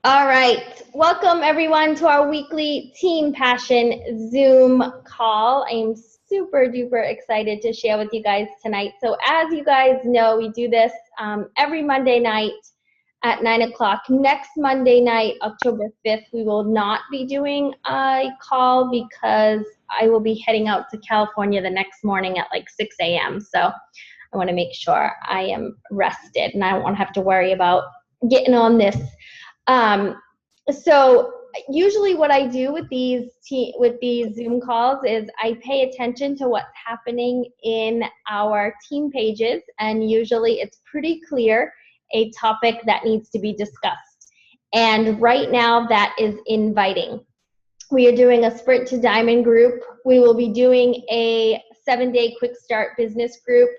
All right, welcome everyone to our weekly Team Passion Zoom call. I am super duper excited to share with you guys tonight. So as you guys know, we do this every Monday night at 9 o'clock. Next Monday night, October 5th, we will not be doing a call because I will be heading out to California the next morning at like 6 a.m. So I want to make sure I am rested and I don't want to have to worry about getting on this. So usually what I do with these Zoom calls is I pay attention to what's happening in our team pages, and usually it's pretty clear a topic that needs to be discussed. And right now that is inviting. We are doing a Sprint to Diamond group. We will be doing a 7-day quick start business group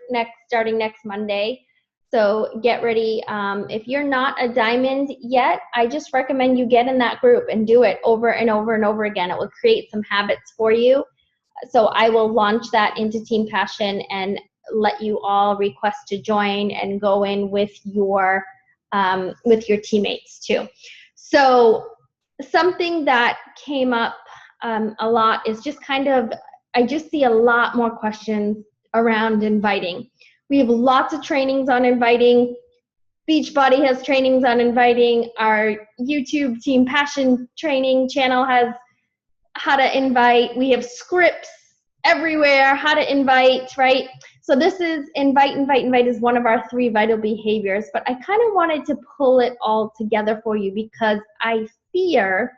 starting next Monday. So get ready. If you're not a diamond yet, I just recommend you get in that group and do it over and over and over again. It will create some habits for you. So I will launch that into Team Passion and let you all request to join and go in with your teammates too. So something that came up a lot is just I just see a lot more questions around inviting. We have lots of trainings on inviting. Beachbody has trainings on inviting. Our YouTube Team Passion training channel has how to invite. We have scripts everywhere, how to invite, right? So this is invite is one of our 3 vital behaviors, but I kind of wanted to pull it all together for you because I fear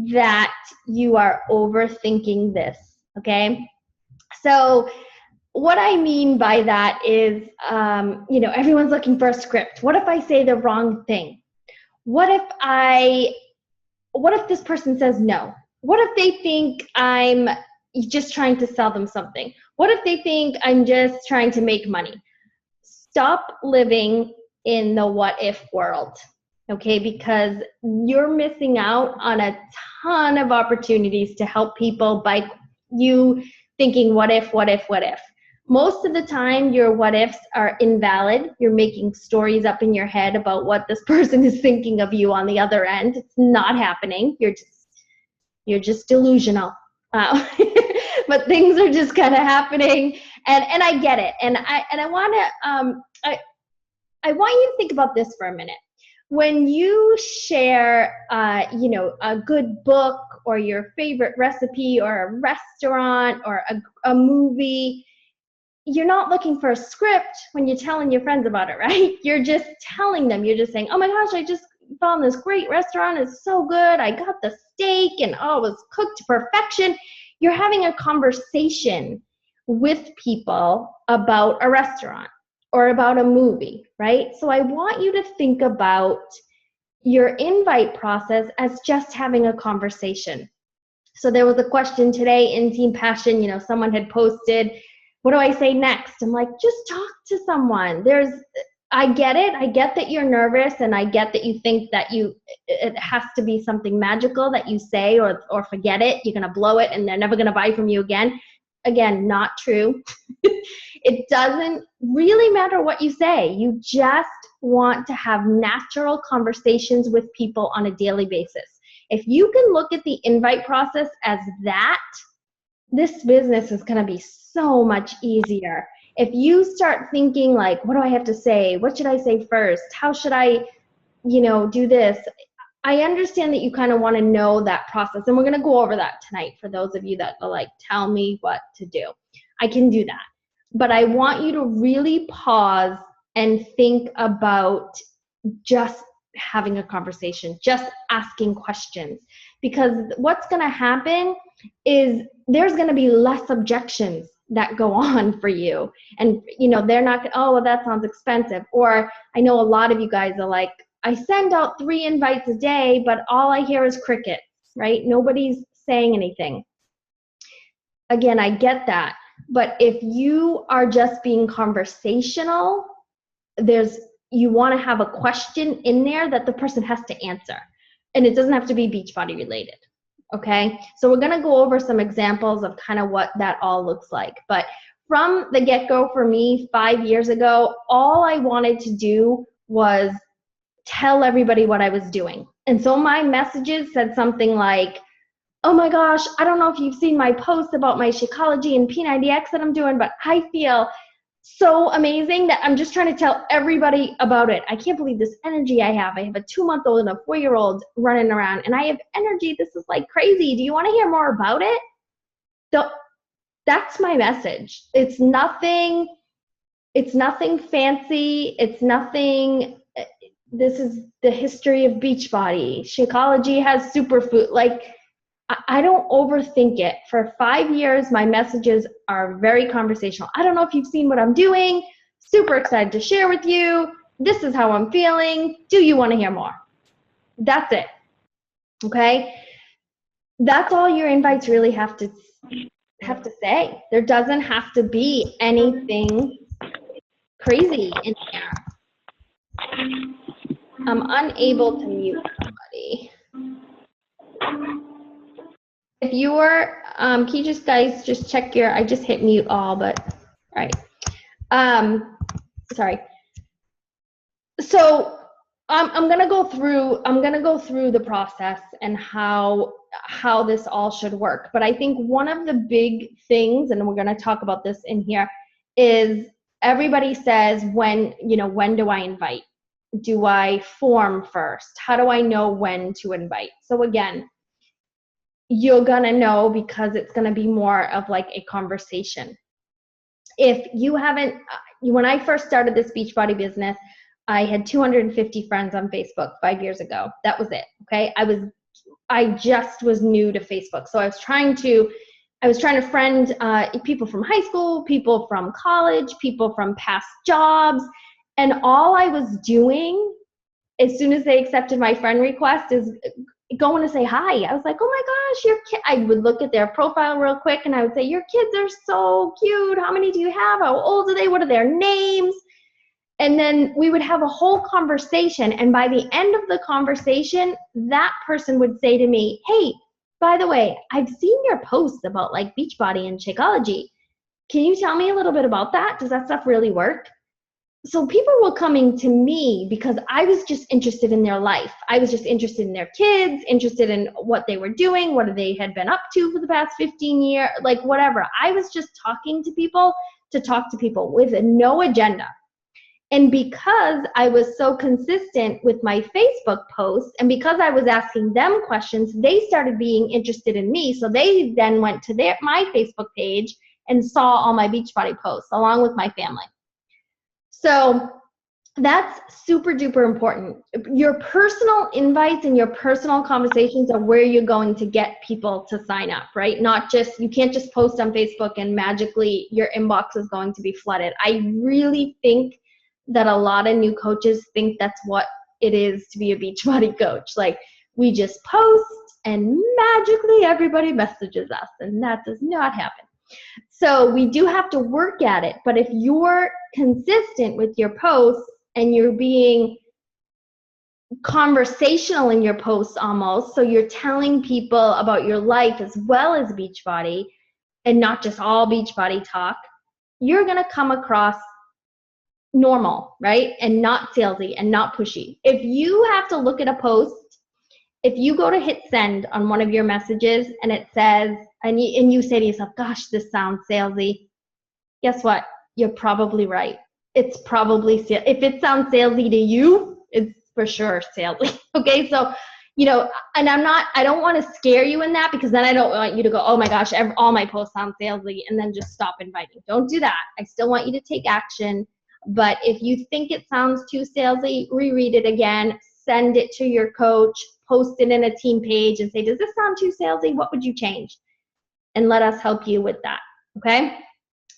that you are overthinking this, okay? So what I mean by that is, everyone's looking for a script. What if I say the wrong thing? What if this person says no? What if they think I'm just trying to sell them something? What if they think I'm just trying to make money? Stop living in the what if world, okay? Because you're missing out on a ton of opportunities to help people by you thinking what if. Most of the time, your what ifs are invalid. You're making stories up in your head about what this person is thinking of you on the other end. It's not happening. You're just delusional. But things are just kind of happening, and I get it. And I want you to think about this for a minute. When you share, a good book or your favorite recipe or a restaurant or a movie, you're not looking for a script when you're telling your friends about it, right? You're just telling them. You're just saying, oh my gosh, I just found this great restaurant. It's so good. I got the steak and it was cooked to perfection. You're having a conversation with people about a restaurant or about a movie, right? So I want you to think about your invite process as just having a conversation. So there was a question today in Team Passion, someone had posted, what do I say next? I'm like, just talk to someone. I get it. I get that you're nervous, and I get that you think that it has to be something magical that you say, or forget it. You're going to blow it and they're never going to buy from you again. Again, not true. It doesn't really matter what you say. You just want to have natural conversations with people on a daily basis. If you can look at the invite process as that, this business is going to be so much easier. If you start thinking like, what do I have to say? What should I say first? How should I, do this? I understand that you kind of want to know that process, and we're going to go over that tonight for those of you that are like, tell me what to do. I can do that. But I want you to really pause and think about just having a conversation, just asking questions. Because what's going to happen is there's going to be less objections that go on for you. And, they're not, oh, well, that sounds expensive. Or I know a lot of you guys are like, I send out 3 invites a day, but all I hear is crickets, right? Nobody's saying anything. Again, I get that. But if you are just being conversational, you want to have a question in there that the person has to answer. And it doesn't have to be Beachbody related. Okay, so we're going to go over some examples of kind of what that all looks like. But from the get-go for me 5 years ago, all I wanted to do was tell everybody what I was doing. And so my messages said something like, oh my gosh, I don't know if you've seen my post about my Shakeology and P90X that I'm doing, but I feel so amazing that I'm just trying to tell everybody about it. I can't believe this energy I have. I have a 2-month-old and a 4-year-old running around, and I have energy. This is like crazy. Do you want to hear more about it? That's my message. It's nothing fancy. It's nothing. This is the history of Beachbody. Shakeology has superfood. Like, I don't overthink it. For 5 years, my messages are very conversational. I don't know if you've seen what I'm doing. Super excited to share with you. This is how I'm feeling. Do you want to hear more? That's it. Okay? That's all your invites really have to say. There doesn't have to be anything crazy in here. I'm unable to mute somebody. If you were, can you just guys just check your, I just hit mute all, but, all right. Sorry. So I'm gonna go through the process and how this all should work. But I think one of the big things, and we're gonna talk about this in here, is everybody says, when do I invite? Do I form first? How do I know when to invite? So again, you're gonna know because it's gonna be more of like a conversation. If you haven't, when I first started this Beachbody business, I had 250 friends on Facebook 5 years ago. That was it, okay? I just was new to Facebook. So I was trying to friend people from high school, people from college, people from past jobs, and all I was doing as soon as they accepted my friend request is going to say hi. I was like, oh my gosh, your kid. I would look at their profile real quick and I would say, your kids are so cute. How many do you have? How old are they? What are their names? And then we would have a whole conversation. And by the end of the conversation, that person would say to me, hey, by the way, I've seen your posts about like Beachbody and Shakeology. Can you tell me a little bit about that? Does that stuff really work? So people were coming to me because I was just interested in their life. I was just interested in their kids, interested in what they were doing, what they had been up to for the past 15 years, like whatever. I was just talking to people to talk to people with no agenda. And because I was so consistent with my Facebook posts, and because I was asking them questions, they started being interested in me. So they then went to my Facebook page and saw all my Beachbody posts along with my family. So that's super duper important. Your personal invites and your personal conversations are where you're going to get people to sign up, right? Not just, you can't just post on Facebook and magically your inbox is going to be flooded. I really think that a lot of new coaches think that's what it is to be a Beachbody coach. Like, we just post and magically everybody messages us, and that does not happen. So we do have to work at it, but if you're consistent with your posts and you're being conversational in your posts almost, so you're telling people about your life as well as Beachbody and not just all Beachbody talk, you're gonna come across normal, right? And not salesy and not pushy. If you have to look at a post, if you go to hit send on one of your messages and it says, and you say to yourself, gosh, this sounds salesy, guess what? You're probably right. It's probably, if it sounds salesy to you, it's for sure salesy. Okay, so, and I don't want to scare you in that, because then I don't want you to go, oh my gosh, all my posts sound salesy, and then just stop inviting. Don't do that. I still want you to take action. But if you think it sounds too salesy, reread it again, send it to your coach, post it in a team page and say, does this sound too salesy? What would you change? And let us help you with that, okay?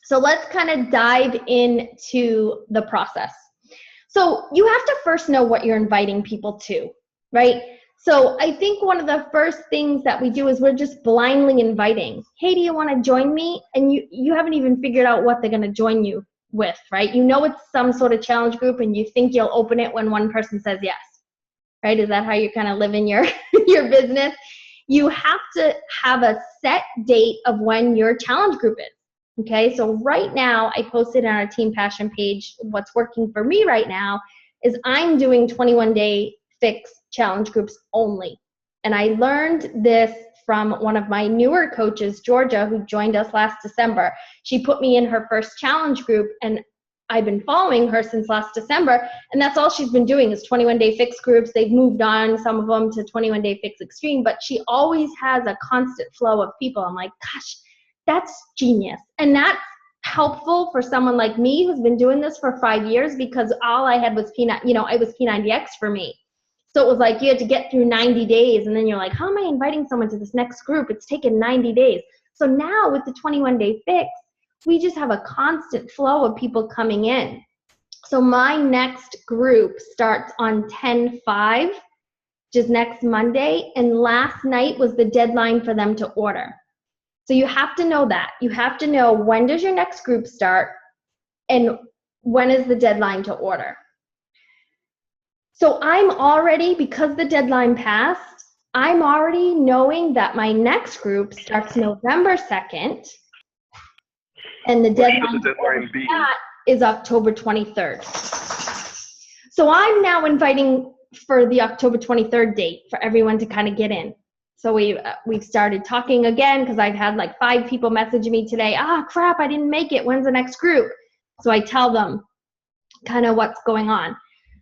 So let's kind of dive into the process. So you have to first know what you're inviting people to, right? So I think one of the first things that we do is we're just blindly inviting. Hey, do you want to join me? And you haven't even figured out what they're going to join you with, right? You know it's some sort of challenge group and you think you'll open it when one person says yes, right? Is that how you kind of live in your business? You have to have a set date of when your challenge group is. Okay, so right now I posted on our Team Passion page, what's working for me right now is I'm doing 21-day fix challenge groups only. And I learned this from one of my newer coaches, Georgia, who joined us last December. She put me in her first challenge group, and I've been following her since last December, and that's all she's been doing is 21-day fix groups. They've moved on, some of them, to 21-day fix extreme, but she always has a constant flow of people. I'm like, gosh, that's genius. And that's helpful for someone like me who's been doing this for 5 years, because all I had was it was P90X for me. So it was like you had to get through 90 days, and then you're like, how am I inviting someone to this next group? It's taken 90 days. So now with the 21-day fix, we just have a constant flow of people coming in. So my next group starts on 10/5, which is next Monday, and last night was the deadline for them to order. So you have to know that. You have to know, when does your next group start and when is the deadline to order. So I'm already, because the deadline passed, I'm already knowing that my next group starts November 2nd, and the deadline for that is October 23rd. So I'm now inviting for the October 23rd date for everyone to kind of get in. So we've started talking again, because I've had like 5 people message me today, crap, I didn't make it, when's the next group? So I tell them kind of what's going on.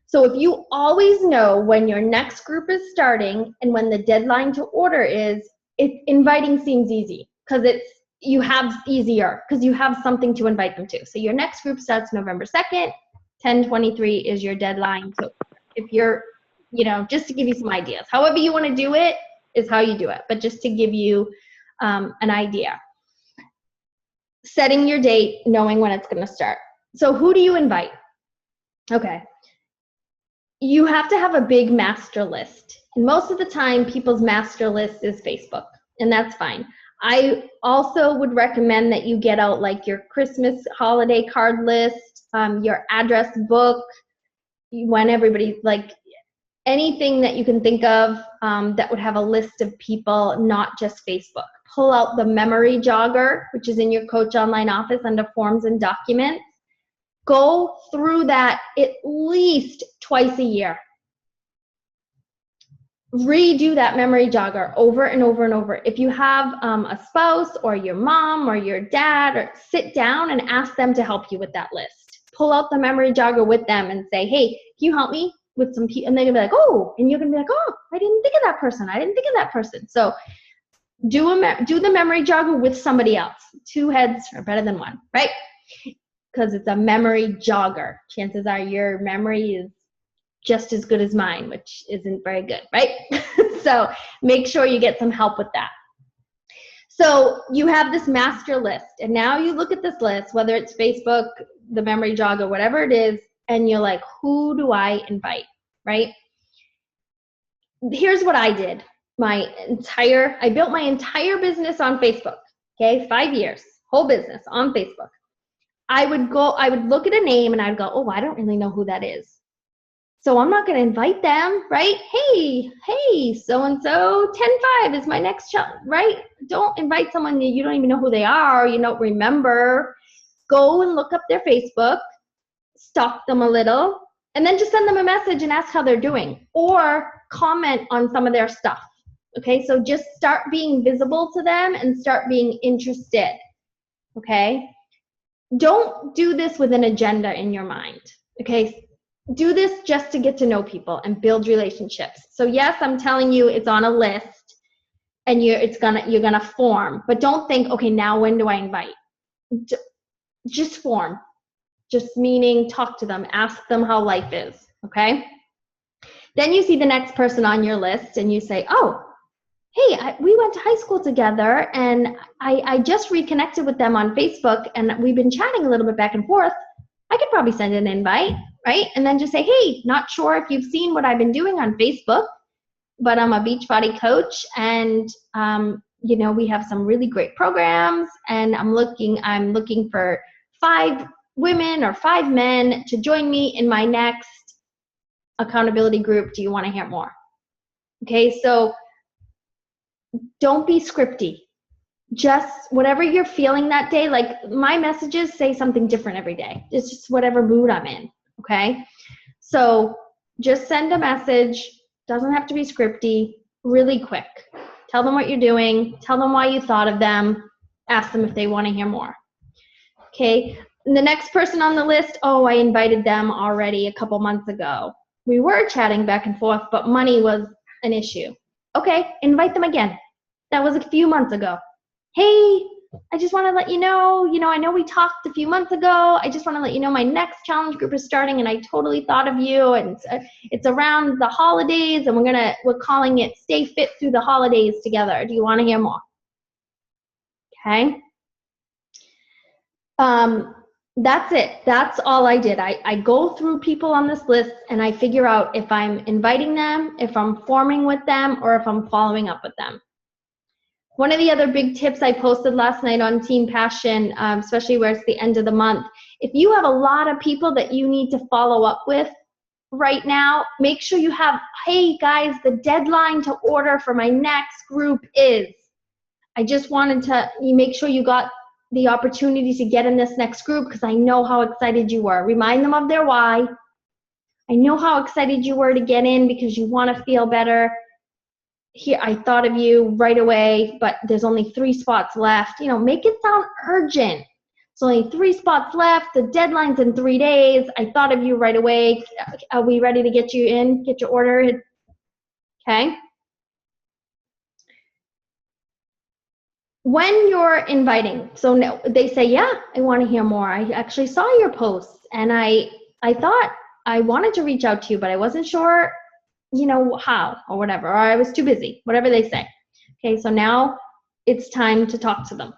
So if you always know when your next group is starting and when the deadline to order is, inviting seems easy, because you have something to invite them to. So your next group starts November 2nd, 10/23 is your deadline. So if you're, just to give you some ideas, however you want to do it is how you do it, but just to give you an idea. Setting your date, knowing when it's going to start. So who do you invite? Okay. You have to have a big master list. And most of the time, people's master list is Facebook, and that's fine. I also would recommend that you get out like your Christmas holiday card list, your address book, when everybody, like anything that you can think of that would have a list of people, not just Facebook. Pull out the memory jogger, which is in your Coach Online office under Forms and Documents. Go through that at least twice a year. Redo that memory jogger over and over and over. If you have a spouse or your mom or your dad, or sit down and ask them to help you with that list. Pull out the memory jogger with them and say, hey, can you help me with some people? And they're gonna be like, oh, and you're gonna be like, oh, I didn't think of that person. I didn't think of that person. So do the memory jogger with somebody else. 2 heads are better than 1, right? Because it's a memory jogger. Chances are your memory is just as good as mine, which isn't very good, right? So make sure you get some help with that. So you have this master list, and now you look at this list, whether it's Facebook, the memory jogger, whatever it is, and you're like, who do I invite, right? Here's what I did. I built my entire business on Facebook, okay? 5 years, whole business on Facebook. I would look at a name and I'd go, oh, I don't really know who that is. So I'm not going to invite them, right? Hey, so-and-so, 10/5 is my next child, right? Don't invite someone that you don't even know who they are, or you don't remember. Go and look up their Facebook, stalk them a little, and then just send them a message and ask how they're doing, or comment on some of their stuff, okay? So just start being visible to them and start being interested, okay? Don't do this with an agenda in your mind, okay? Do this just to get to know people and build relationships. So yes, I'm telling you it's on a list and you're gonna form, but don't think, okay, now when do I invite? Just form. Just meaning talk to them, ask them how life is, okay? Then you see the next person on your list and you say, oh, hey, we went to high school together and I just reconnected with them on Facebook and we've been chatting a little bit back and forth. I could probably send an invite, right? And then just say, hey, not sure if you've seen what I've been doing on Facebook, but I'm a Beachbody coach and we have some really great programs and I'm looking for 5 women or 5 men to join me in my next accountability group. Do you want to hear more? Okay, so don't be scripty. Just whatever you're feeling that day, like my messages say something different every day. It's just whatever mood I'm in, okay? So just send a message. Doesn't have to be scripty, really quick. Tell them what you're doing. Tell them why you thought of them. Ask them if they want to hear more. Okay, and the next person on the list, oh, I invited them already a couple months ago. We were chatting back and forth, but money was an issue. Okay, invite them again. That was a few months ago. Hey, I just want to let you know, I know we talked a few months ago. I just want to let you know my next challenge group is starting, and I totally thought of you. And it's around the holidays, and we're calling it Stay Fit Through the Holidays Together. Do you want to hear more? Okay. That's it. That's all I did. I go through people on this list and I figure out if I'm inviting them, if I'm forming with them, or if I'm following up with them. One of the other big tips I posted last night on Team Passion, especially where it's the end of the month, if you have a lot of people that you need to follow up with right now, make sure you have, hey guys, the deadline to order for my next group is. I just wanted to make sure you got the opportunity to get in this next group because I know how excited you were. Remind them of their why. I know how excited you were to get in because you want to feel better. Here, I thought of you right away, but there's only 3 spots left. Make it sound urgent. There's only 3 spots left. The deadline's in 3 days. I thought of you right away. Are we ready to get you in? Get your order? Okay. When you're inviting, so no, they say, yeah, I want to hear more. I actually saw your posts and I thought I wanted to reach out to you, but I wasn't sure, how or whatever, or I was too busy, whatever they say. Okay, so now it's time to talk to them.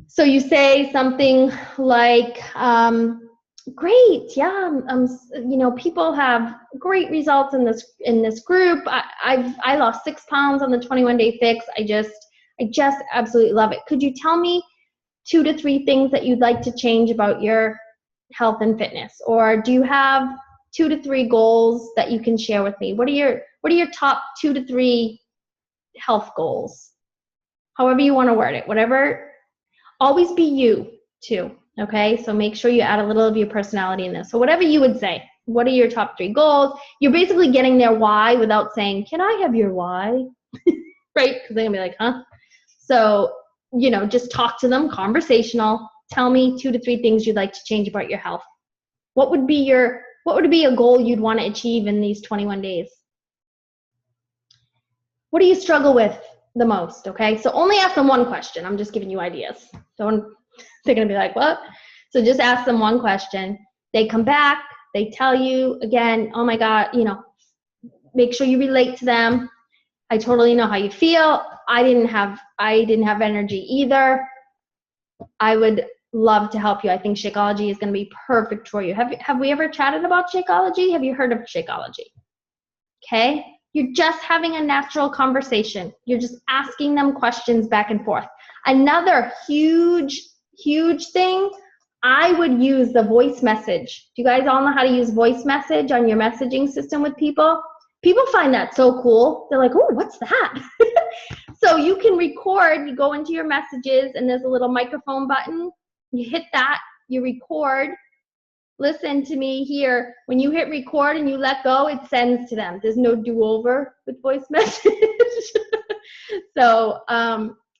So you say something like, great, yeah, people have great results in this group. I lost 6 pounds on the 21-day fix. I just absolutely love it. Could you tell me 2 to 3 things that you'd like to change about your health and fitness? Or do you have 2 to 3 goals that you can share with me? What are your top 2 to 3 health goals? However you want to word it, whatever. Always be you too, okay? So make sure you add a little of your personality in this. So whatever you would say, what are your top 3 goals? You're basically getting their why without saying, can I have your why? Right? Because they're going to be like, huh? So, just talk to them, conversational. Tell me 2 to 3 things you'd like to change about your health. What would be a goal you'd want to achieve in these 21 days? What do you struggle with the most? Okay, so only ask them one question. I'm just giving you ideas. They're going to be like, what? So just ask them one question. They come back, they tell you again, oh my God, make sure you relate to them. I totally know how you feel. I didn't have energy either. I would love to help you. I think Shakeology is going to be perfect for you. Have we ever chatted about Shakeology? Have you heard of Shakeology? Okay. You're just having a natural conversation. You're just asking them questions back and forth. Another huge thing, I would use the voice message. Do you guys all know how to use voice message on your messaging system with people? People find that so cool. They're like, oh, what's that? So you can record, you go into your messages and there's a little microphone button. You hit that, you record. Listen to me here. When you hit record and you let go, it sends to them. There's no do-over with voice message. So,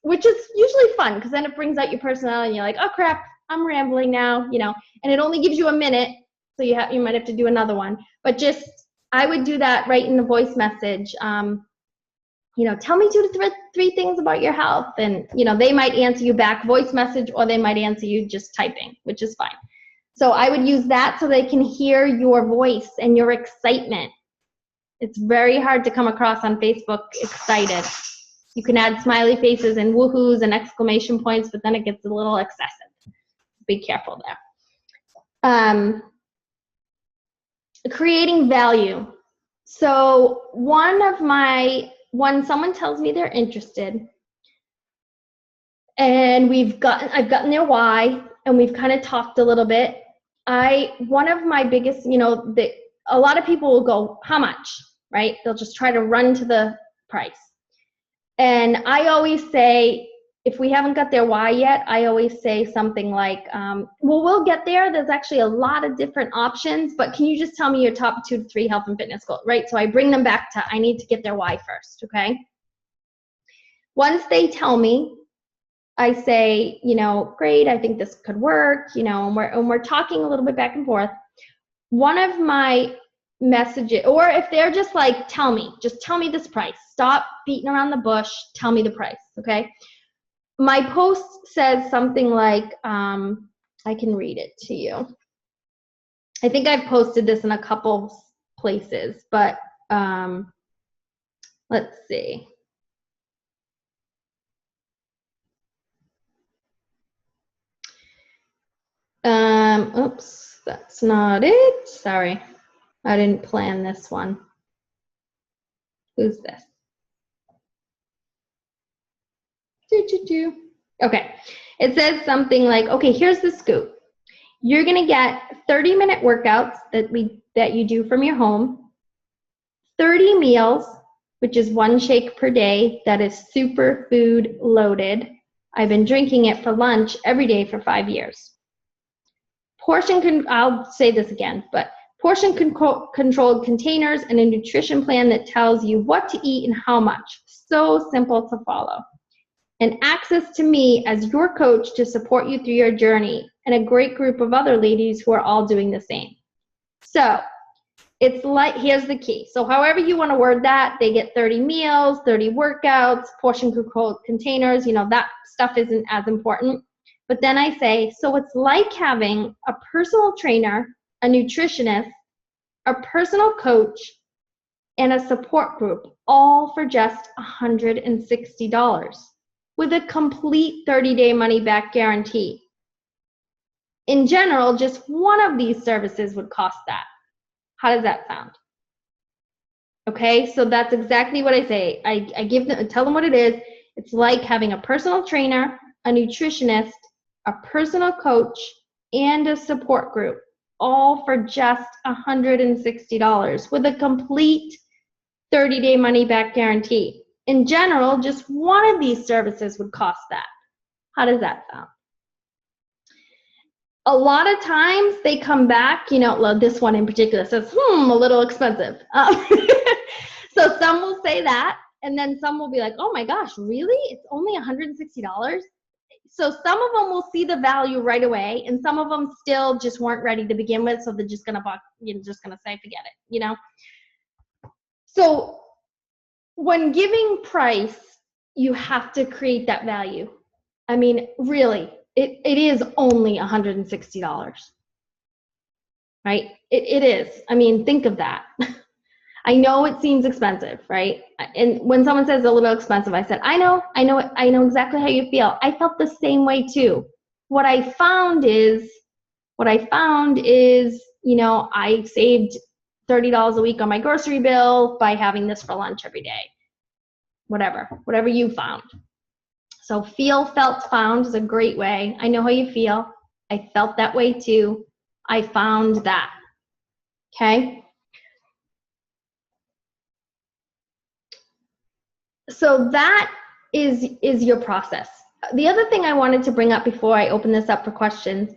which is usually fun because then it brings out your personality and you're like, oh crap, I'm rambling now, and it only gives you a minute. So you might have to do another one, but I would do that right in the voice message. Tell me 2 to 3 things about your health. And, they might answer you back voice message or they might answer you just typing, which is fine. So I would use that so they can hear your voice and your excitement. It's very hard to come across on Facebook excited. You can add smiley faces and woohoos and exclamation points, but then it gets a little excessive. Be careful there. Creating value. So when someone tells me they're interested and I've gotten their why and we've kind of talked a little bit, one of my biggest, a lot of people will go, how much, right? They'll just try to run to the price. And I always say, if we haven't got their why yet, I always say something like, well, we'll get there. There's actually a lot of different options, but can you just tell me your top 2 to 3 health and fitness goals, right? So I bring them back to, I need to get their why first, okay? Once they tell me, I say, you know, great, I think this could work, you know, and we're talking a little bit back and forth. One of my messages, or if they're just like, just tell me this price. Stop beating around the bush, tell me the price, okay? My post says something like, I can read it to you. I think I've posted this in a couple places, but let's see. Oops, that's not it. Sorry, I didn't plan this one. Who's this? Okay, it says something like, okay, here's the scoop. You're gonna get 30-minute workouts that you do from your home, 30 meals, which is 1 shake per day that is superfood loaded. I've been drinking it for lunch every day for 5 years. I'll say this again, but portion controlled containers and a nutrition plan that tells you what to eat and how much. So simple to follow. And access to me as your coach to support you through your journey, and a great group of other ladies who are all doing the same. So it's like, here's the key. So however you want to word that, they get 30 meals, 30 workouts, portion controlled containers, you know, that stuff isn't as important. But then I say, so it's like having a personal trainer, a nutritionist, a personal coach, and a support group, all for just $160 with a complete 30-day money-back guarantee. In general, just one of these services would cost that. How does that sound? Okay, so that's exactly what I say. I tell them what it is. It's like having a personal trainer, a nutritionist, a personal coach, and a support group, all for just $160 with a complete 30-day money-back guarantee. In general, just one of these services would cost that. How does that sound? A lot of times they come back, you know, this one in particular says, a little expensive. So some will say that, and then some will be like, oh my gosh, really? It's only $160? So some of them will see the value right away, and some of them still just weren't ready to begin with, so they're just gonna say, forget it, you know? So when giving price, you have to create that value. I mean, really, it is only $160, right? It is. I mean, think of that. I know it seems expensive, right? And when someone says a little expensive, I said, I know exactly how you feel. I felt the same way too. What I found is, you know, I saved $30 a week on my grocery bill by having this for lunch every day. Whatever you found. So feel, felt, found is a great way. I know how you feel. I felt that way too. I found that. Okay? So that is your process. The other thing I wanted to bring up before I open this up for questions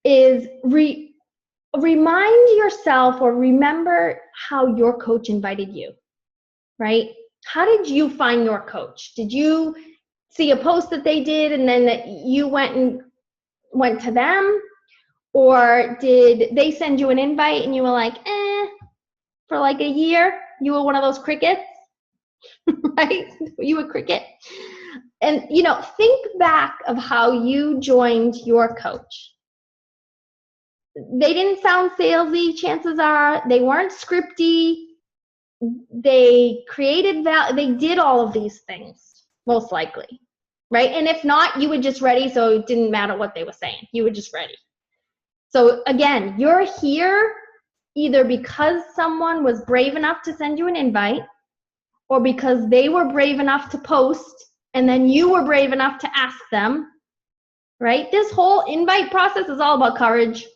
is remind yourself or remember how your coach invited you, right? How did you find your coach? Did you see a post that they did and then that you went to them? Or did they send you an invite and you were like, for like a year? You were one of those crickets, right? You were cricket. And, you know, think back of how you joined your coach. They didn't sound salesy, chances are. They weren't scripty. They created value. They did all of these things, most likely, right? And if not, you were just ready, so it didn't matter what they were saying. You were just ready. So again, you're here either because someone was brave enough to send you an invite, or because they were brave enough to post, and then you were brave enough to ask them, right? This whole invite process is all about courage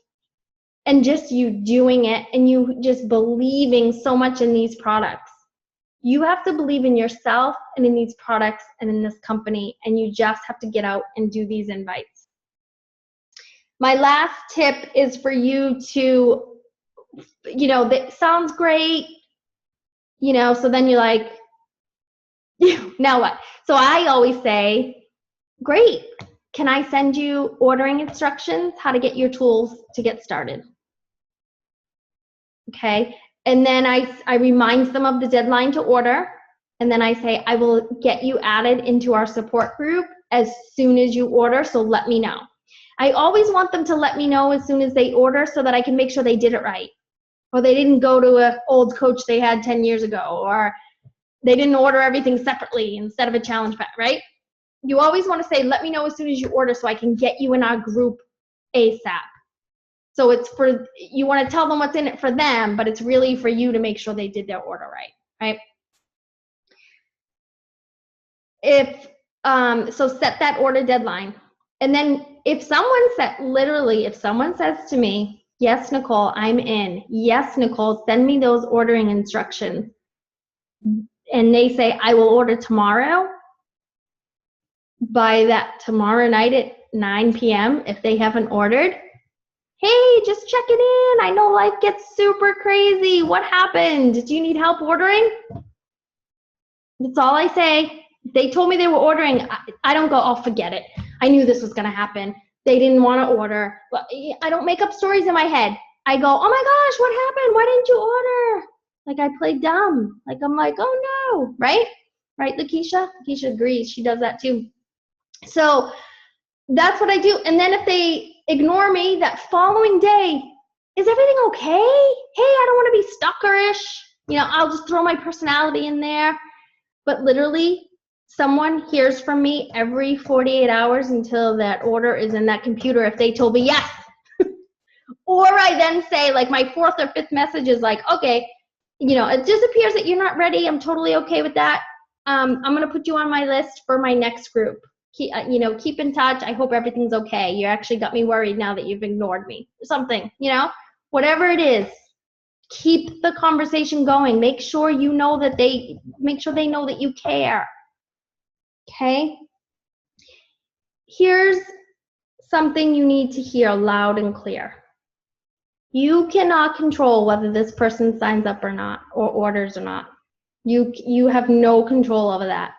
and just you doing it and you just believing so much in these products. You have to believe in yourself and in these products and in this company, and you just have to get out and do these invites. My last tip is for you to, that sounds great, so then you're like, now what? So I always say, great, can I send you ordering instructions, how to get your tools to get started? Okay, and then I remind them of the deadline to order, and then I say, I will get you added into our support group as soon as you order, so let me know. I always want them to let me know as soon as they order so that I can make sure they did it right. Or they didn't go to an old coach they had 10 years ago, or they didn't order everything separately instead of a challenge pack, right? You always want to say, let me know as soon as you order so I can get you in our group ASAP. So it's for, you want to tell them what's in it for them, but it's really for you to make sure they did their order right? So set that order deadline. And then if someone says to me, yes, Nicole, I'm in. Yes, Nicole, send me those ordering instructions. And they say, I will order tomorrow. By that tomorrow night at 9 p.m., if they haven't ordered, hey, just checking in. I know life gets super crazy. What happened? Do you need help ordering? That's all I say. They told me they were ordering. I don't go, oh, forget it. I knew this was going to happen. They didn't want to order. Well, I don't make up stories in my head. I go, oh my gosh, what happened? Why didn't you order? Like I played dumb. Like I'm like, oh no, right? Right, Lakeisha? Lakeisha agrees. She does that too. So that's what I do. And then if they ignore me that following day, is everything okay? Hey, I don't want to be stalkerish. I'll just throw my personality in there. But literally, someone hears from me every 48 hours until that order is in that computer if they told me yes. Or I then say, like, my fourth or fifth message is like, okay, it just appears that you're not ready. I'm totally okay with that. I'm going to put you on my list for my next group. Keep in touch. I hope everything's okay. You actually got me worried now that you've ignored me. Something, whatever it is. Keep the conversation going. Make sure they know that you care. Okay? Here's something you need to hear loud and clear. You cannot control whether this person signs up or not, or orders or not. You have no control over that.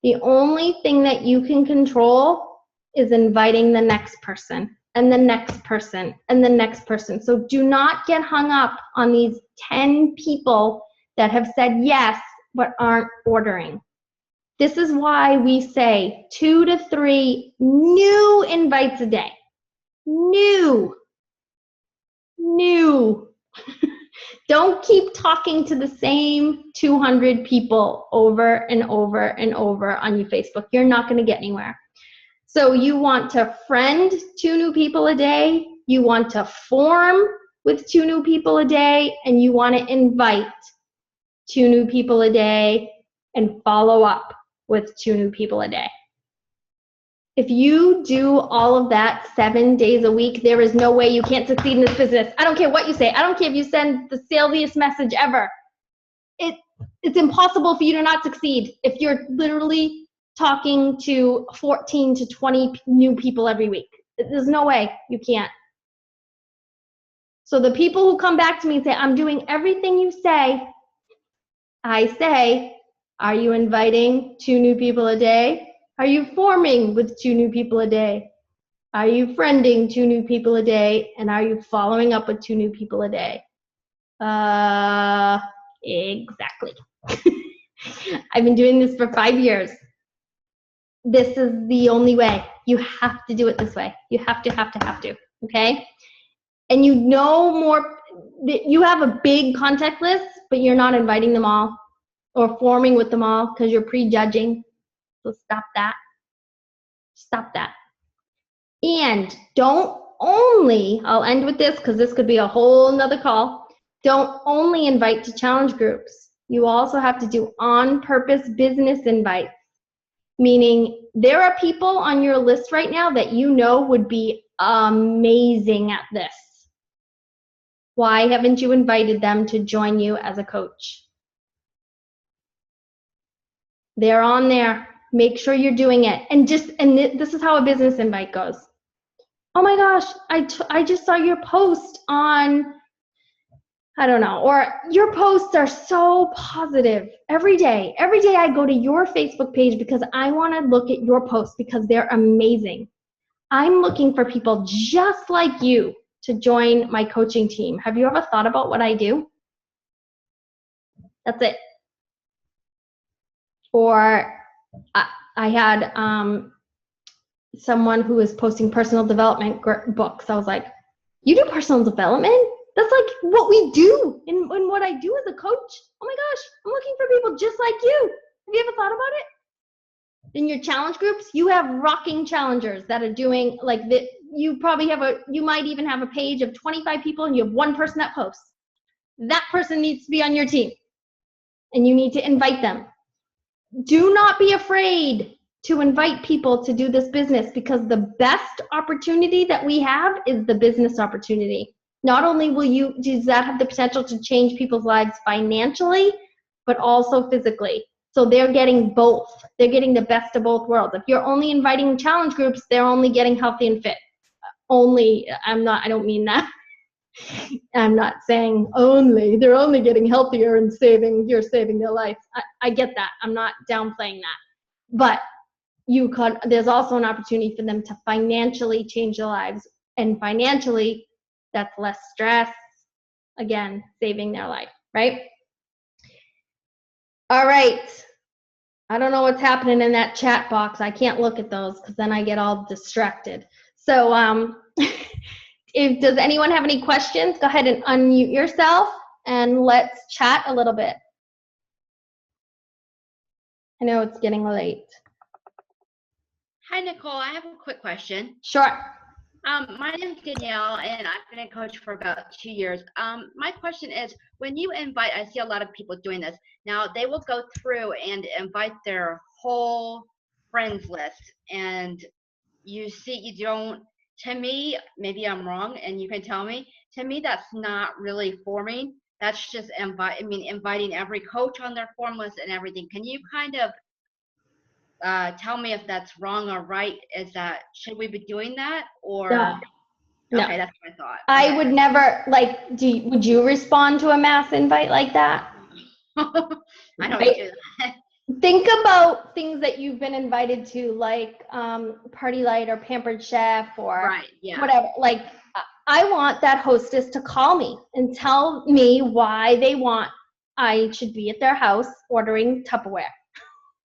The only thing that you can control is inviting the next person and the next person and the next person. So do not get hung up on these 10 people that have said yes but aren't ordering. This is why we say 2 to 3 new invites a day. New. Don't keep talking to the same 200 people over and over and over on your Facebook. You're not going to get anywhere. So you want to friend 2 new people a day, you want to form with 2 new people a day, and you want to invite 2 new people a day and follow up with 2 new people a day. If you do all of that 7 days a week, there is no way you can't succeed in this business. I don't care what you say. I don't care if you send the salesiest message ever. It's impossible for you to not succeed if you're literally talking to 14 to 20 new people every week. There's no way you can't. So the people who come back to me and say, I'm doing everything you say, I say, are you inviting 2 new people a day? Are you forming with 2 new people a day? Are you friending 2 new people a day? And are you following up with 2 new people a day? Exactly. I've been doing this for 5 years. This is the only way. You have to do it this way. You have to, okay? And you have a big contact list, but you're not inviting them all or forming with them all because you're prejudging. So stop that. Stop that. And don't only, I'll end with this because this could be a whole nother call, don't only invite to challenge groups. You also have to do on-purpose business invites, meaning there are people on your list right now that you know would be amazing at this. Why haven't you invited them to join you as a coach? They're on there. Make sure you're doing it. And this is how a business invite goes. Oh my gosh, I just saw your post on, I don't know, or your posts are so positive every day. Every day I go to your Facebook page because I want to look at your posts because they're amazing. I'm looking for people just like you to join my coaching team. Have you ever thought about what I do? That's it. Or I had someone who was posting personal development books. I was like, you do personal development? That's like what we do and what I do as a coach. Oh my gosh, I'm looking for people just like you. Have you ever thought about it? In your challenge groups, you have rocking challengers that are doing like that. You might even have a page of 25 people and you have one person that posts. That person needs to be on your team and you need to invite them. Do not be afraid to invite people to do this business because the best opportunity that we have is the business opportunity. Not only does that have the potential to change people's lives financially, but also physically. So they're getting both. They're getting the best of both worlds. If you're only inviting challenge groups, they're only getting healthy and fit. I don't mean that. I'm not saying only. They're only getting healthier and you're saving their life. I get that. I'm not downplaying that. But there's also an opportunity for them to financially change their lives. And financially, that's less stress. Again, saving their life, right? All right. I don't know what's happening in that chat box. I can't look at those because then I get all distracted. So does anyone have any questions? Go ahead and unmute yourself and let's chat a little bit. I know it's getting late. Hi, Nicole. I have a quick question. Sure. My name is Danielle, and I've been a coach for about 2 years. My question is, when you invite, I see a lot of people doing this. Now, they will go through and invite their whole friends list, and to me, maybe I'm wrong, and you can tell me, to me, that's not really forming. That's just inviting every coach on their form list and everything. Can you kind of tell me if that's wrong or right? Should we be doing that or No. Okay, that's what I thought. I would never would you respond to a mass invite like that? I don't do that. Think about things that you've been invited to, like Party Light or Pampered Chef or whatever. Like I want that hostess to call me and tell me why I should be at their house ordering Tupperware.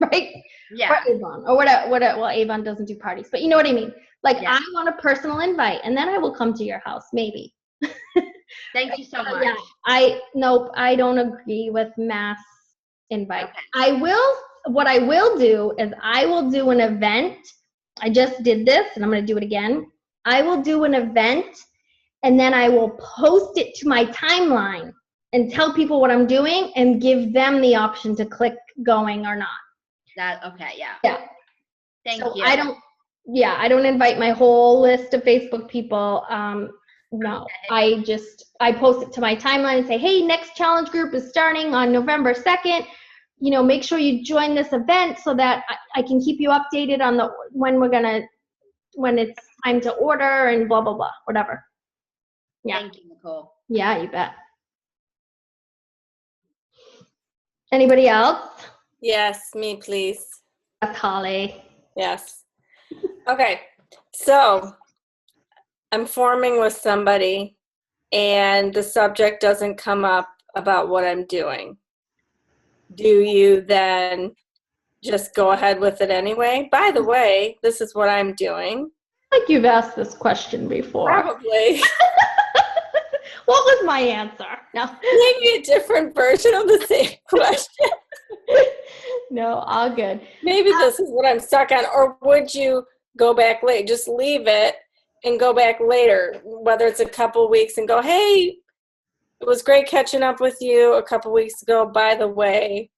Right? Yeah. Or Avon or whatever. Well, Avon doesn't do parties, but you know what I mean. Like I want a personal invite, and then I will come to your house, maybe. Thank you so much. Yeah. I don't agree with mass invite. Okay. What I will do is I will do an event. I just did this, and I'm going to do it again. I will do an event, and then I will post it to my timeline and tell people what I'm doing and give them the option to click going or not. Yeah. Thank you. I don't invite my whole list of Facebook people. No, I post it to my timeline and say, hey, next challenge group is starting on November 2nd. Make sure you join this event so that I can keep you updated on when it's time to order and blah, blah, blah, whatever. Yeah. Thank you, Nicole. Yeah, you bet. Anybody else? Yes, me, please. That's Holly. Yes. Okay, so I'm forming with somebody and the subject doesn't come up about what I'm doing. Do you then just go ahead with it anyway? By the way, this is what I'm doing. I think you've asked this question before. Probably. What was my answer? No. Maybe a different version of the same question. No, all good. Maybe this is what I'm stuck on. Or would you go back late? Just leave it and go back later, whether it's a couple weeks and go, hey, it was great catching up with you a couple weeks ago. By the way,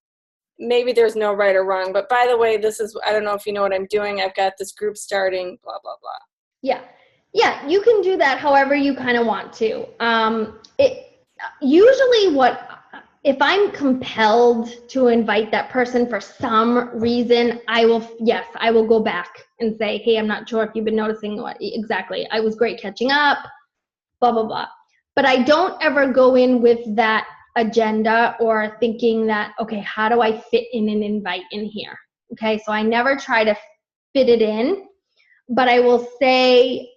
maybe there's no right or wrong, but by the way, I don't know if you know what I'm doing. I've got this group starting, blah, blah, blah. Yeah. Yeah, you can do that however you kind of want to. Usually if I'm compelled to invite that person for some reason, I will go back and say, hey, I'm not sure if you've been noticing what exactly. I was great catching up, blah, blah, blah. But I don't ever go in with that agenda or thinking that, okay, how do I fit in an invite in here? Okay, so I never try to fit it in, but I will say,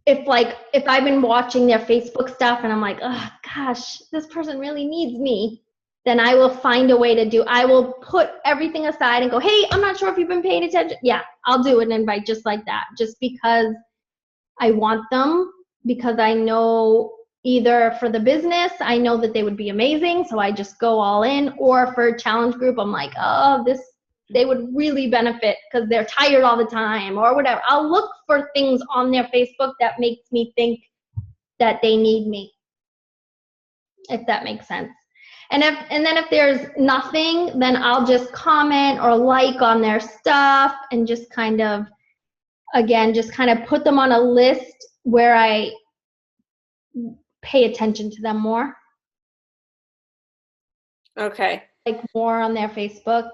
if I've been watching their Facebook stuff and I'm like, oh gosh, this person really needs me, then I will find a way I will put everything aside and go, hey, I'm not sure if you've been paying attention. Yeah, I'll do an invite just like that, just because I want them, because I know either for the business, I know that they would be amazing, so I just go all in, or for a challenge group, I'm like, oh, they would really benefit because they're tired all the time or whatever. I'll look for things on their Facebook that makes me think that they need me, if that makes sense. And then if there's nothing, then I'll just comment or like on their stuff and just kind of put them on a list where I pay attention to them more. Okay. Like more on their Facebook.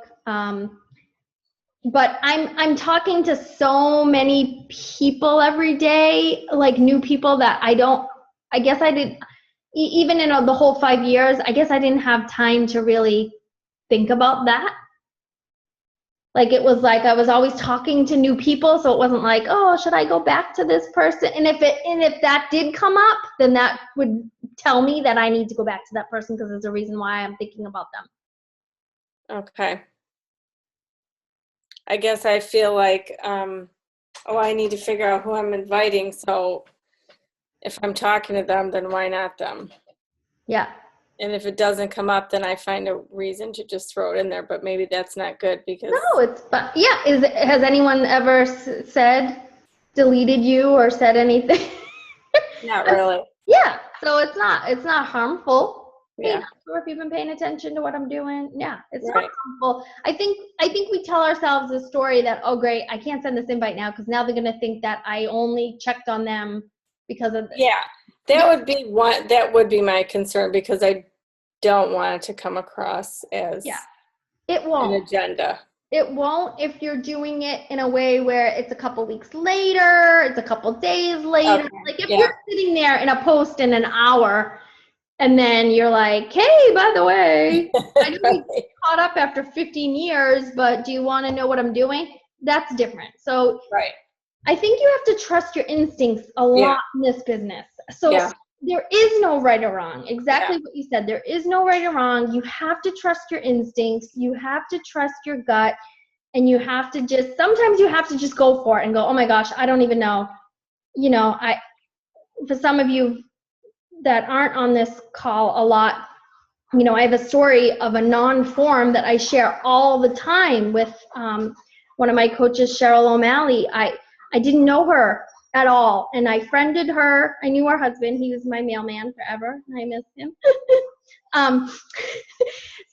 But I'm talking to so many people every day, like new people, that even in the whole 5 years, I guess I didn't have time to really think about that. Like it was like I was always talking to new people, so it wasn't like, oh, should I go back to this person? And if that did come up, then that would tell me that I need to go back to that person because there's a reason why I'm thinking about them. Okay. I guess I feel like, I need to figure out who I'm inviting. So if I'm talking to them, then why not them? Yeah. And if it doesn't come up, then I find a reason to just throw it in there. But maybe that's not good because. No, has anyone ever deleted you or said anything? Not really. Yeah. So it's not harmful. Yeah. Hey, not sure if you've been paying attention to what I'm doing. Yeah, it's Right. not harmful. I think we tell ourselves a story that, oh great, I can't send this invite now because now they're gonna think that I only checked on them because of this. Yeah. That would be my concern because I don't want it to come across as It won't. an agenda. It won't if you're doing it in a way where it's a couple weeks later, it's a couple days later. Okay. Like if you're sitting there in a post in an hour and then you're like, hey, by the way, I know we caught up after 15 years, but do you want to know what I'm doing? That's different. So Right. I think you have to trust your instincts a lot in this business. So there is no right or wrong. Exactly what you said. There is no right or wrong. You have to trust your instincts. You have to trust your gut. And you have to sometimes you have to just go for it and go, oh my gosh, I don't even know. You know, for some of you that aren't on this call a lot, you know, I have a story of a non-form that I share all the time with one of my coaches, Cheryl O'Malley. I didn't know her at all, and I friended her. I knew her husband. He was my mailman forever. I miss him.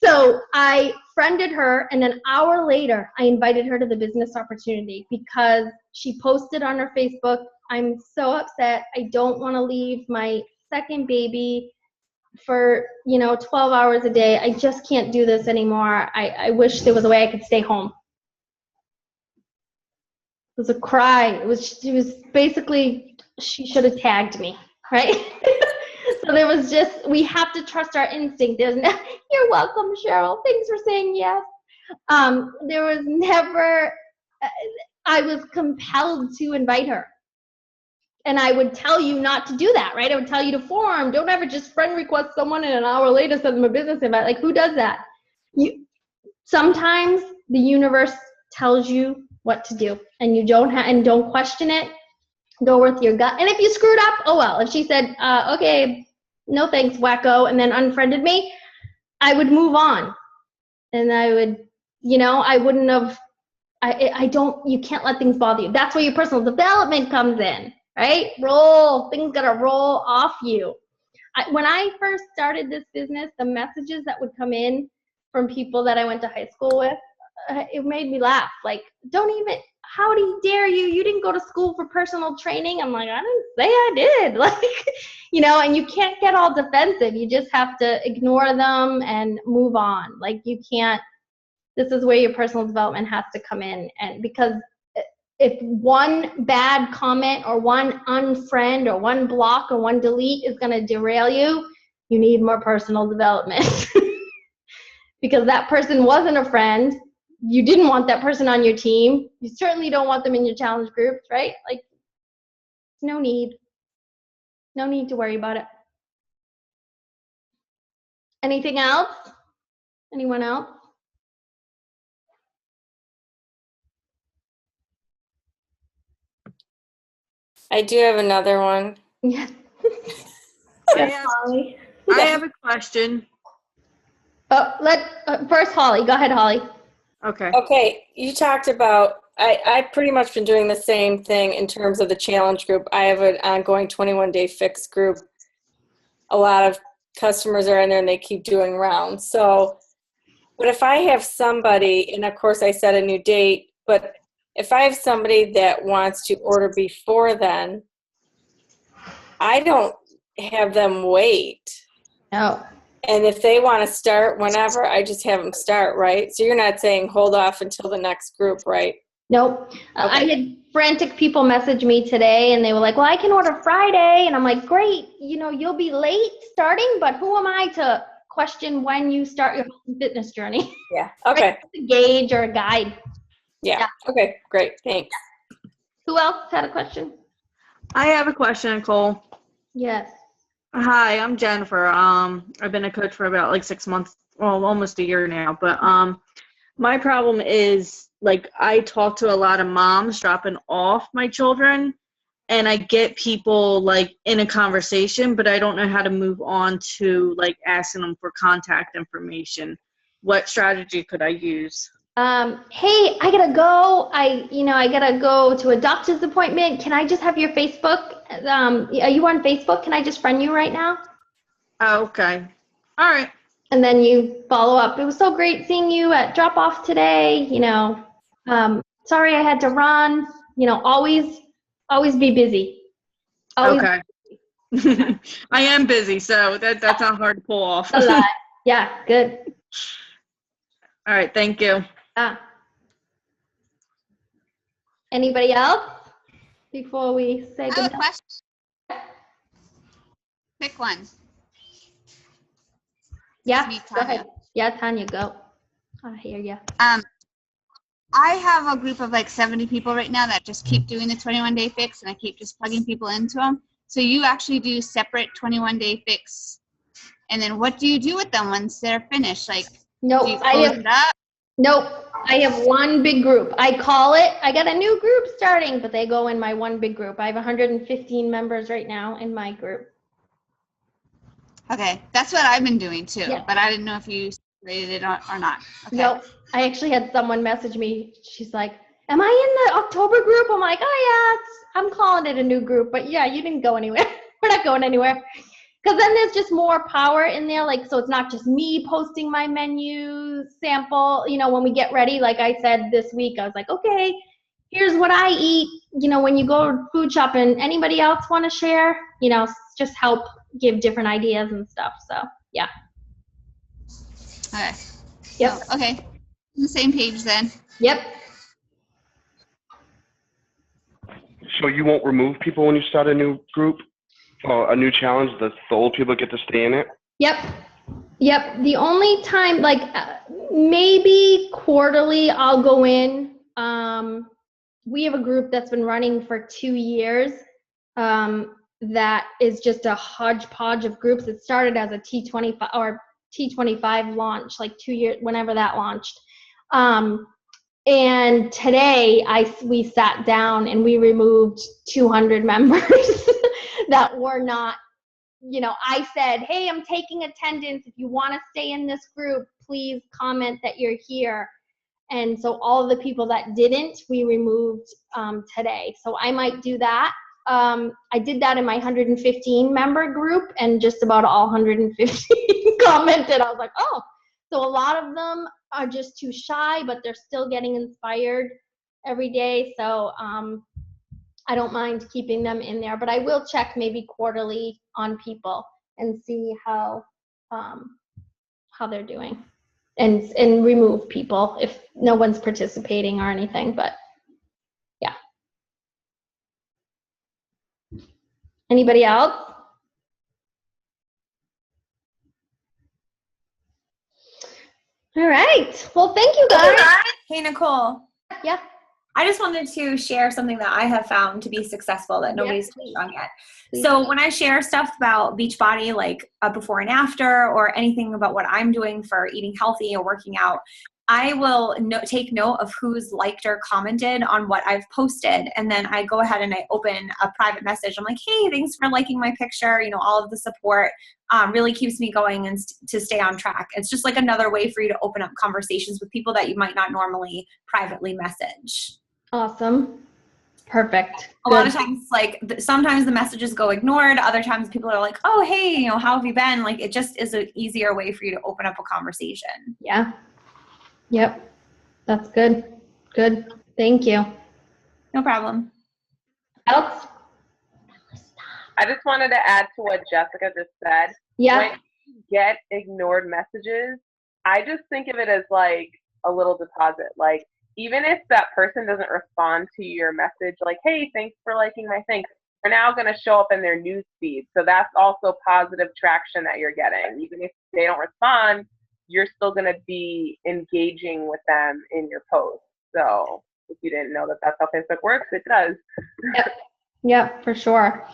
So I friended her, and an hour later, I invited her to the business opportunity because she posted on her Facebook, I'm so upset. I don't want to leave my second baby for 12 hours a day. I just can't do this anymore. I wish there was a way I could stay home. It was a cry. She was basically, she should have tagged me, right? So there was we have to trust our instinct. You're welcome, Cheryl. Thanks for saying yes. There was never, I was compelled to invite her. And I would tell you not to do that, right? I would tell you to form. Don't ever just friend request someone and an hour later send them a business invite. Like, who does that? Sometimes the universe tells you what to do, and you don't question it. Go with your gut. And if you screwed up, oh well. If she said, okay, no thanks, wacko, and then unfriended me, I would move on. And I would, I wouldn't have, you can't let things bother you. That's where your personal development comes in, right? Things gotta roll off you. When I first started this business, the messages that would come in from people that I went to high school with, it made me laugh. Like, how do you dare you? You didn't go to school for personal training. I'm like, I didn't say I did. Like, you know, and you can't get all defensive. You just have to ignore them and move on. Like, you can't, this is where your personal development has to come in. And because if one bad comment or one unfriend or one block or one delete is going to derail you, you need more personal development. Because that person wasn't a friend. You didn't want that person on your team. You certainly don't want them in your challenge groups, right? Like, no need. No need to worry about it. Anything else? Anyone else? I do have another one. Yes. Yes, Holly. I have a question. Oh, first Holly. Go ahead, Holly. Okay. Okay, you talked about, I've pretty much been doing the same thing in terms of the challenge group. I have an ongoing 21-day fix group. A lot of customers are in there and they keep doing rounds. So, but if I have somebody, and of course I set a new date, but if I have somebody that wants to order before then, I don't have them wait. No. And if they want to start whenever, I just have them start, right? So you're not saying hold off until the next group, right? Nope. I Okay. had frantic people message me today and they were like, well, I can order Friday. And I'm like, great, you know, you'll be late starting, but who am I to question when you start your fitness journey? Yeah. Okay. Right? A gauge or a guide. Yeah. Yeah. Okay. Great. Thanks. Who else had a question? I have a question, Nicole. Yes. Hi, I'm Jennifer. I've been a coach for about like 6 months, well, almost a year now. But my problem is, like, I talk to a lot of moms dropping off my children, and I get people like in a conversation, but I don't know how to move on to like asking them for contact information. What strategy could I use? Hey, I gotta go. I gotta go to a doctor's appointment. Can I just have your Facebook? Are you on Facebook? Can I just friend you right now? Oh, okay. All right. And then you follow up. It was so great seeing you at drop off today. You know, sorry I had to run. You know, always be busy. Always Okay. I am busy, so that's not hard to pull off. a lot. Yeah, good. All right. Thank you. Yeah. Anybody else before we say I have a goodnight? question. Quick one. Yeah, Me, go Tanya. ahead. Yeah, Tanya, go. I hear you. I have a group of like 70 people right now that just keep doing the 21-day fix, and I keep just plugging people into them. So you actually do separate 21-day fix, and then what do you do with them once they're finished? Like, Nope, do you close it up? Nope, I have one big group. I call it, I got a new group starting, but they go in my one big group. I have 115 members right now in my group. Okay, that's what I've been doing too, Yeah. but I didn't know if you separated it or not. Okay. Nope, I actually had someone message me. She's like, am I in the October group? I'm like, oh yeah, I'm calling it a new group, but yeah, you didn't go anywhere. We're not going anywhere. Because then there's just more power in there. Like, so it's not just me posting my menu sample. You know, when we get ready, like I said this week, I was like, okay, here's what I eat. You know, when you go food shopping, anybody else want to share? You know, just help give different ideas and stuff. So, yeah. Okay. Yep. So, okay. On the same page then. Yep. So you won't remove people when you start a new group, a new challenge? The old people get to stay in it? Yep. Yep. The only time, like maybe quarterly, I'll go in. We have a group that's been running for 2 years. That is just a hodgepodge of groups. It started as a T25 or T25 launch, like 2 years, whenever that launched. And today we sat down and we removed 200 members that were not, you know, I said, hey, I'm taking attendance. If you want to stay in this group, please comment that you're here. And so all of the people that didn't, we removed today. So I might do that. I did that in my 115 member group, and just about all 115 commented. I was like, oh, so a lot of them are just too shy, but they're still getting inspired every day, so I don't mind keeping them in there, but I will check maybe quarterly on people and see how they're doing, and remove people if no one's participating or anything. But yeah. Anybody else? All right. Well, thank you guys. Hey, Nicole. Yeah. I just wanted to share something that I have found to be successful that nobody's please. touched on yet. Please. So when I share stuff about Beachbody, like a before and after, or anything about what I'm doing for eating healthy or working out, I will take note of who's liked or commented on what I've posted. And then I go ahead and I open a private message. I'm like, hey, thanks for liking my picture. You know, all of the support really keeps me going and to stay on track. It's just like another way for you to open up conversations with people that you might not normally privately message. Awesome. Perfect. A lot of times, like, sometimes the messages go ignored. Other times people are like, oh, hey, you know, how have you been? Like, it just is an easier way for you to open up a conversation. Yeah. Yep. That's good. Good. Thank you. No problem. Else? I just wanted to add to what Jessica just said. Yeah. When you get ignored messages, I just think of it as like a little deposit. Like, even if that person doesn't respond to your message, like, hey, thanks for liking my thing, they're now going to show up in their news feed. So that's also positive traction that you're getting. Even if they don't respond, you're still going to be engaging with them in your post. So if you didn't know that that's how Facebook works, it does. Yep, for sure.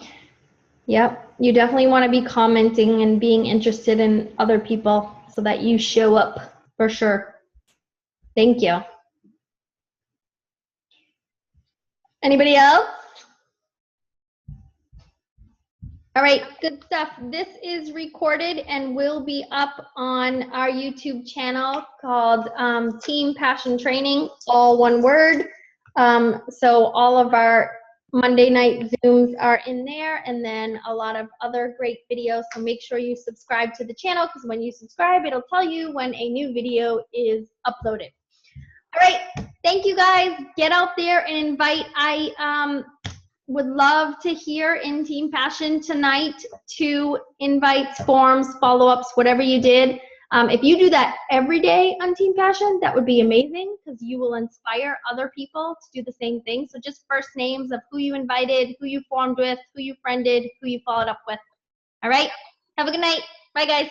Yep. You definitely want to be commenting and being interested in other people so that you show up, for sure. Thank you. Anybody else? All right, good stuff. This is recorded and will be up on our YouTube channel called Team Passion Training, all one word. So all of our Monday night Zooms are in there, and then a lot of other great videos. So make sure you subscribe to the channel, because when you subscribe, it'll tell you when a new video is uploaded. All right, thank you guys. Get out there and invite. I would love to hear in Team Passion tonight to invites, forms, follow-ups, whatever you did. If you do that every day on Team Passion, that would be amazing, because you will inspire other people to do the same thing. So just first names of who you invited, who you formed with, who you friended, who you followed up with. All right, have a good night. Bye, guys.